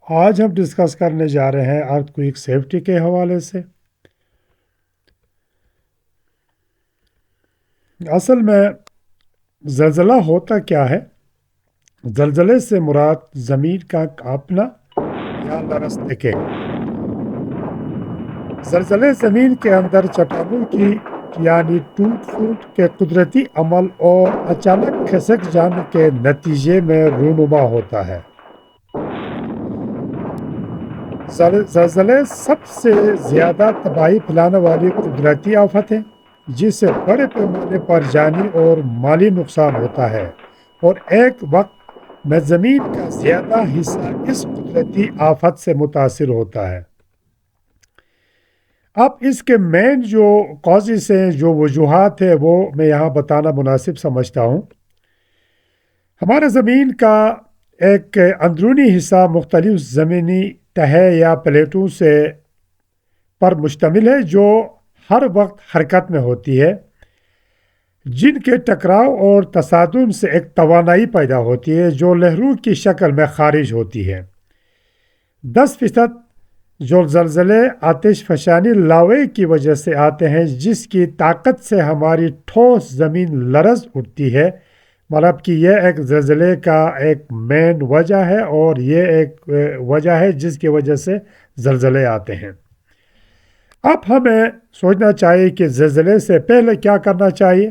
آج ہم ڈسکس کرنے جا رہے ہیں ارتھ کوئک سیفٹی کے حوالے سے۔ اصل میں زلزلہ ہوتا کیا ہے؟ زلزلے سے مراد زمین کا کانپنا یا لرزنے کے۔ زلزلے زمین کے اندر چٹانوں کی یعنی ٹوٹ پھوٹ کے قدرتی عمل اور اچانک کھسک جانے کے نتیجے میں رونما ہوتا ہے۔ زلزلے سب سے زیادہ تباہی پھیلانے والی قدرتی آفت ہے جس سے بڑے پیمانے پر جانی اور مالی نقصان ہوتا ہے، اور ایک وقت میں زمین کا زیادہ حصہ اس قدرتی آفت سے متاثر ہوتا ہے۔ اب اس کے مین جو کازز ہیں، جو وجوہات ہیں، وہ میں یہاں بتانا مناسب سمجھتا ہوں۔ ہمارے زمین کا ایک اندرونی حصہ مختلف زمینی تہے یا پلیٹوں پر مشتمل ہے جو ہر وقت حرکت میں ہوتی ہے، جن کے ٹکراؤ اور تصادم سے ایک توانائی پیدا ہوتی ہے جو لہروں کی شکل میں خارج ہوتی ہے۔ 10% جو زلزلے آتش فشانی لاوے کی وجہ سے آتے ہیں، جس کی طاقت سے ہماری ٹھوس زمین لرز اٹھتی ہے، مطلب کہ یہ ایک زلزلے کا ایک مین وجہ ہے، اور یہ ایک وجہ ہے جس کی وجہ سے زلزلے آتے ہیں۔ اب ہمیں سوچنا چاہیے کہ زلزلے سے پہلے کیا کرنا چاہیے۔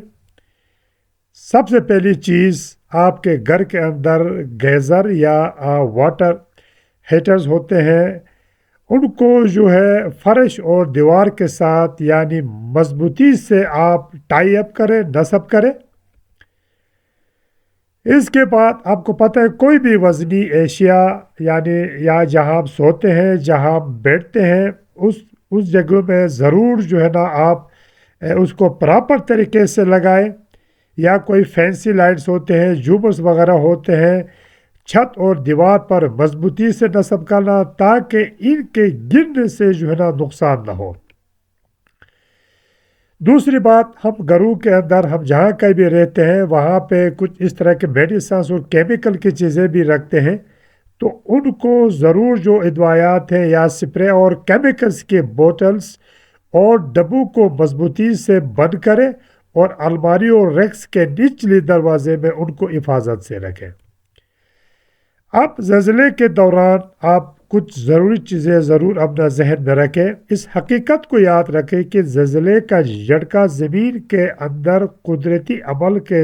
سب سے پہلی چیز، آپ کے گھر کے اندر گیزر یا واٹر ہیٹرز ہوتے ہیں، ان کو جو ہے فرش اور دیوار کے ساتھ یعنی مضبوطی سے آپ ٹائی اپ کریں، نصب کریں۔ اس کے بعد آپ کو پتہ ہے کوئی بھی وزنی اشیاء یعنی یا جہاں ہم سوتے ہیں، جہاں ہم بیٹھتے ہیں، اس جگہ میں ضرور جو ہے نا آپ اس کو پراپر طریقے سے لگائیں، یا کوئی فینسی لائٹس ہوتے ہیں، جھومرز وغیرہ ہوتے ہیں، چھت اور دیوار پر مضبوطی سے نصب کرنا تاکہ ان کے گرنے سے جو ہے نا نقصان نہ ہو۔ دوسری بات، ہم گھروں کے اندر ہم جہاں کہیں بھی رہتے ہیں وہاں پہ کچھ اس طرح کے میڈیسنس اور کیمیکل کی چیزیں بھی رکھتے ہیں، تو ان کو ضرور جو ادویات ہیں یا سپرے اور کیمیکلز کے بوٹلز اور ڈبوں کو مضبوطی سے بند کریں، اور الماری اور ریکس کے نچلے دروازے میں ان کو حفاظت سے رکھیں۔ اب زلزلے کے دوران آپ کچھ ضروری چیزیں ضرور اپنا ذہن میں رکھیں۔ اس حقیقت کو یاد رکھیں کہ زلزلے کا جھٹکا زمین کے اندر قدرتی عمل کے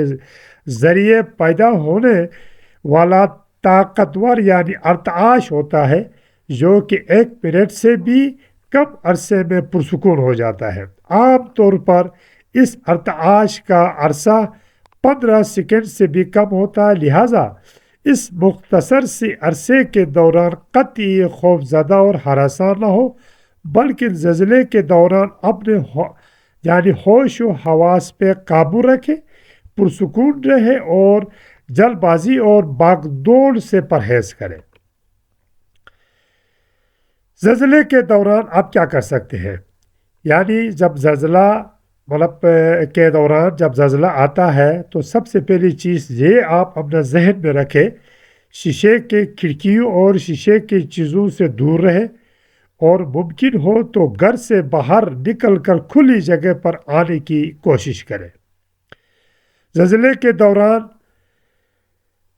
ذریعے پیدا ہونے والا طاقتور یعنی ارتعاش ہوتا ہے، جو کہ 1 منٹ سے بھی کم عرصے میں پرسکون ہو جاتا ہے۔ عام طور پر اس ارتعاش کا عرصہ 15 سیکنڈ سے بھی کم ہوتا ہے، لہٰذا اس مختصر سے عرصے کے دوران قطعی خوف زدہ اور ہراساں نہ ہو، بلکہ زلزلے کے دوران اپنے یعنی ہوش و حواس پہ قابو رکھے، پرسکون رہے اور جلد بازی اور باغ دوڑ سے پرہیز کرے۔ زلزلے کے دوران آپ کیا کر سکتے ہیں؟ یعنی جب زلزلہ کے دوران جب زلزلہ آتا ہے تو سب سے پہلی چیز یہ آپ اپنا ذہن میں رکھیں، شیشے کے کھڑکیوں اور شیشے کی چیزوں سے دور رہیں، اور ممکن ہو تو گھر سے باہر نکل کر کھلی جگہ پر آنے کی کوشش کریں۔ زلزلے کے دوران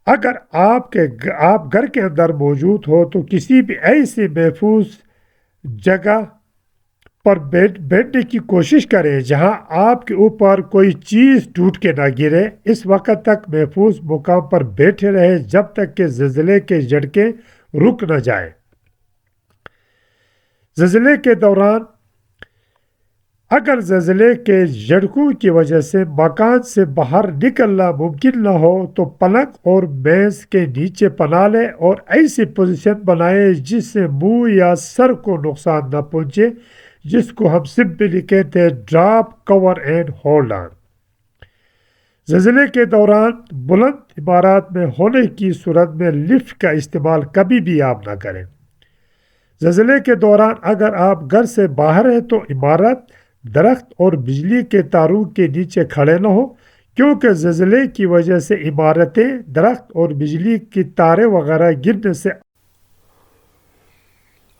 اگر آپ گھر کے اندر موجود ہو تو کسی بھی ایسی محفوظ جگہ پر بیٹھنے کی کوشش کریں جہاں آپ کے اوپر کوئی چیز ٹوٹ کے نہ گرے۔ اس وقت تک محفوظ مقام پر بیٹھے رہیں جب تک کہ زلزلے کے جھٹکے رک نہ جائیں۔ زلزلے کے دوران اگر زلزلے کے جھٹکوں کی وجہ سے مکان سے باہر نکلنا ممکن نہ ہو تو پلنگ اور میز کے نیچے پناہ لیں اور ایسی پوزیشن بنائیں جس سے منہ یا سر کو نقصان نہ پہنچے، جس کو ہم سمپلی کہتے ہیں drop, cover and hold on. زلزلے کے دوران بلند عمارات میں ہونے کی صورت میں لفٹ کا استعمال کبھی بھی آپ نہ کریں۔ زلزلے کے دوران اگر آپ گھر سے باہر ہیں تو عمارت، درخت اور بجلی کے تاروں کے نیچے کھڑے نہ ہو، کیونکہ زلزلے کی وجہ سے عمارتیں، درخت اور بجلی کی تاریں وغیرہ گرنے سے